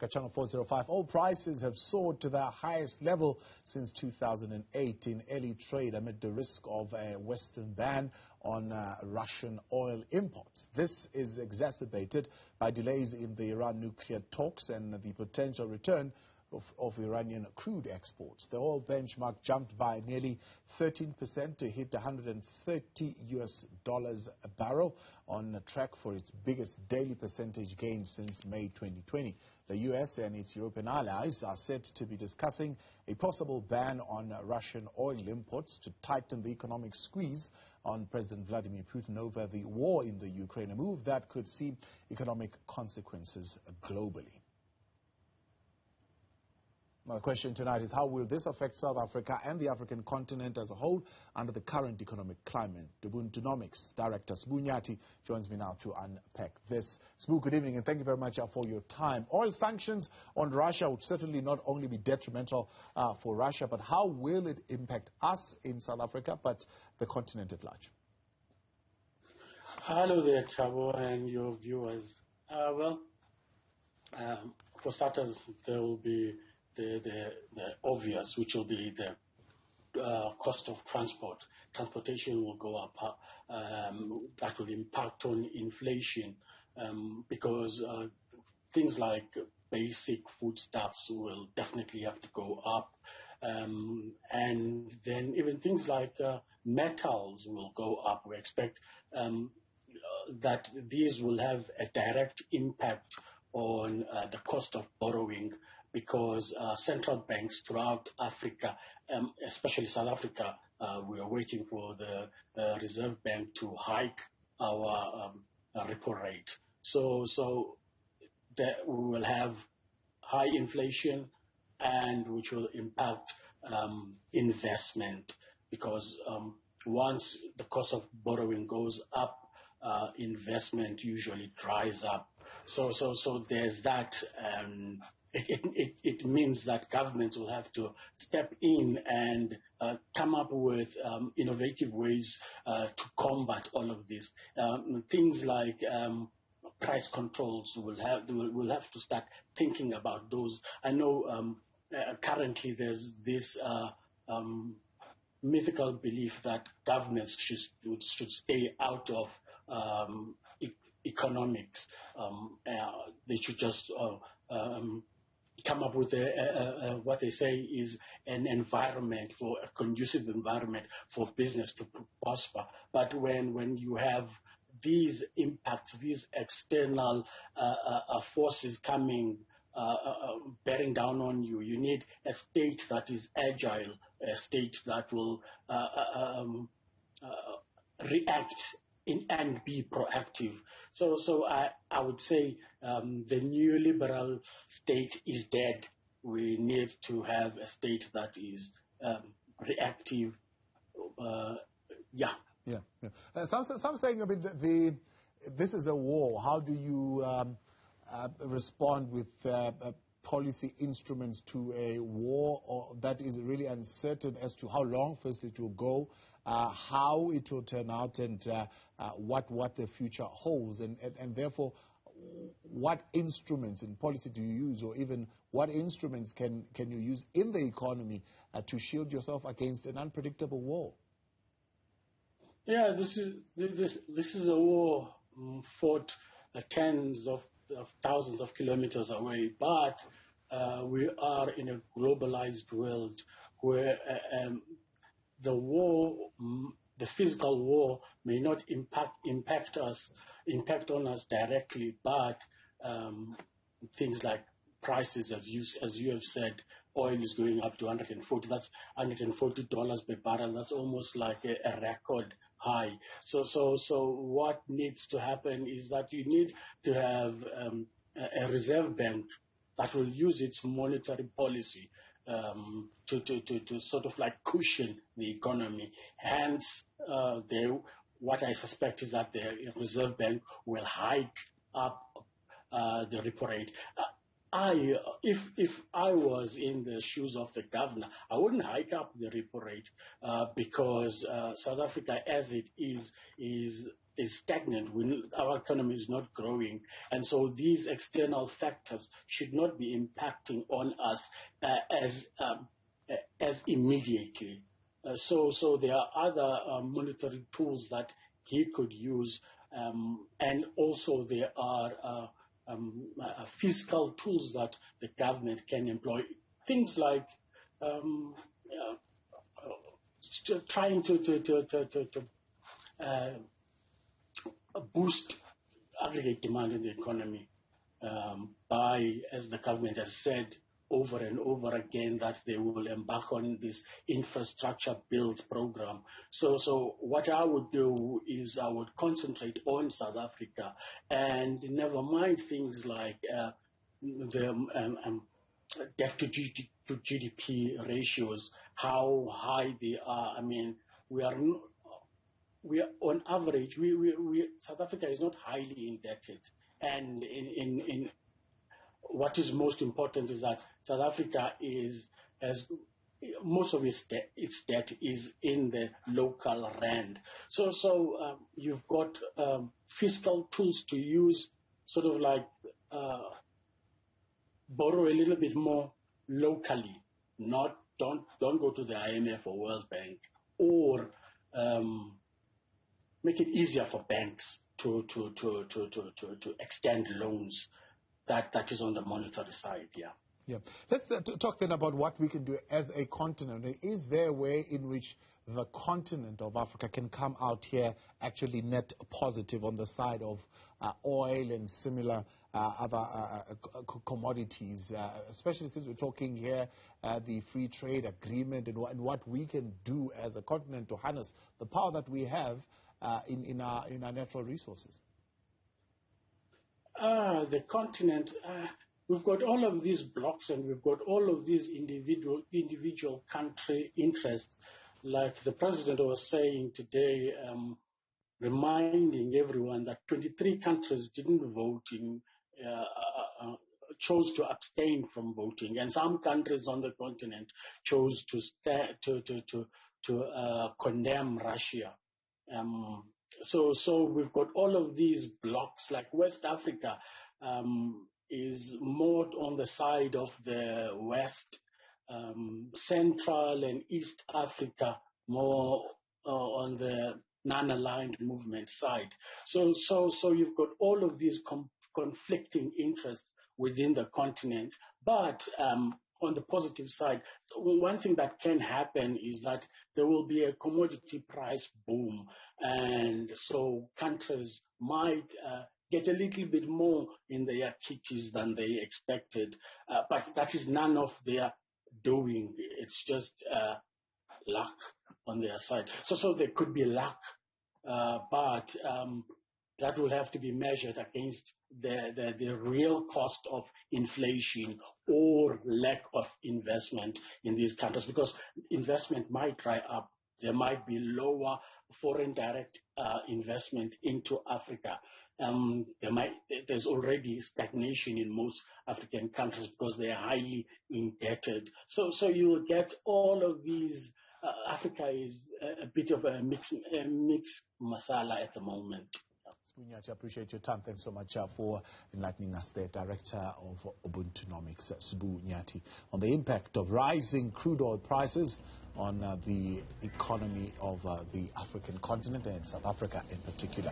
Africa, channel 405. Oil prices have soared to their highest level since 2008 in early trade amid the risk of a Western ban on Russian oil imports. This is exacerbated by delays in the Iran nuclear talks and the potential return of Iranian crude exports. The oil benchmark jumped by nearly 13% to hit $130 a barrel, on track for its biggest daily percentage gain since May 2020. The U.S. and its European allies are said to be discussing a possible ban on Russian oil imports to tighten the economic squeeze on President Vladimir Putin over the war in the Ukraine, a move that could see economic consequences globally. Now, the question tonight is, how will this affect South Africa and the African continent as a whole under the current economic climate? Ubuntunomics Director Sbu Nyathi joins me now to unpack this. Sbu, good evening, and thank you very much for your time. Oil sanctions on Russia would certainly not only be detrimental for Russia, but how will it impact us in South Africa, but the continent at large? Hello there, Thabo, and your viewers. For starters, there will be the obvious, which will be the cost of transport. Transportation will go up. That will impact on inflation because things like basic foodstuffs will definitely have to go up. And then even things like metals will go up. We expect that these will have a direct impact on the cost of borrowing, because central banks throughout Africa, especially South Africa, we are waiting for the Reserve Bank to hike our repo rate. So that we will have high inflation, and which will impact investment, because once the cost of borrowing goes up, investment usually dries up. So there's that. It means that governments will have to step in and come up with innovative ways to combat all of this. Things like price controls we'll have to start thinking about those. I know currently there's this mythical belief that governments should stay out of economics. They should just come up with what they say is an environment, for a conducive environment for business to prosper. But when you have these impacts, these external forces coming, bearing down on you, you need a state that is agile, a state that will react and be proactive. So I would say the neoliberal state is dead. We need to have a state that is reactive. Some saying a bit this is a war. How do you respond with policy instruments to a war that is really uncertain as to how long, firstly, it will go, how it will turn out, and what the future holds, and therefore, what instruments in policy do you use, or even what instruments can you use in the economy to shield yourself against an unpredictable war? Yeah, this is a war fought tens of thousands of kilometers away, but we are in a globalized world where the war, the physical war, may not impact on us directly, but things like prices, as you have said, oil is going up to $140. That's $140 per barrel. That's almost like a record high. So what needs to happen is that you need to have a reserve bank that will use its monetary policy to sort of like cushion the economy. Hence, what I suspect is that the Reserve Bank will hike up the repo rate. If I was in the shoes of the governor, I wouldn't hike up the repo rate because South Africa, as it is is stagnant. Our economy is not growing, and so these external factors should not be impacting on us as immediately. So there are other monetary tools that he could use, and also there are fiscal tools that the government can employ. Things like trying to boost aggregate demand in the economy by, as the government has said over and over again, that they will embark on this infrastructure build program. So what I would do is I would concentrate on South Africa and never mind things like the debt to GDP ratios, how high they are. I mean, we are on average, South Africa is not highly indebted, and in what is most important is that South Africa has most of its debt is in the local rand. So you've got fiscal tools to use, sort of like borrow a little bit more locally. Don't go to the IMF or World Bank, or make it easier for banks to extend loans. That is on the monetary side, yeah. Yeah. Let's talk then about what we can do as a continent. Is there a way in which the continent of Africa can come out here actually net positive on the side of oil and similar other commodities, especially since we're talking here the free trade agreement and what we can do as a continent to harness the power that we have in our natural resources? The continent, we've got all of these blocks, and we've got all of these individual country interests. Like the president was saying today, reminding everyone that 23 countries didn't vote chose to abstain from voting, and some countries on the continent chose to condemn Russia. So we've got all of these blocks. Like West Africa is more on the side of the West, Central and East Africa more on the non-aligned movement side. So you've got all of these conflicting interests within the continent. But on the positive side, one thing that can happen is that there will be a commodity price boom, and so countries might get a little bit more in their kitties than they expected, but that is none of their doing. It's just luck on their side. So there could be luck, but that will have to be measured against the real cost of inflation or lack of investment in these countries, because investment might dry up. There might be lower foreign direct investment into Africa. There's already stagnation in most African countries because they are highly indebted. So you will get all of these. Africa is a bit of a mixed masala at the moment. Sbu Nyathi, I appreciate your time. Thanks so much for enlightening us there. Director of Ubuntunomics, Sbu Nyathi, on the impact of rising crude oil prices on the economy of the African continent and South Africa in particular.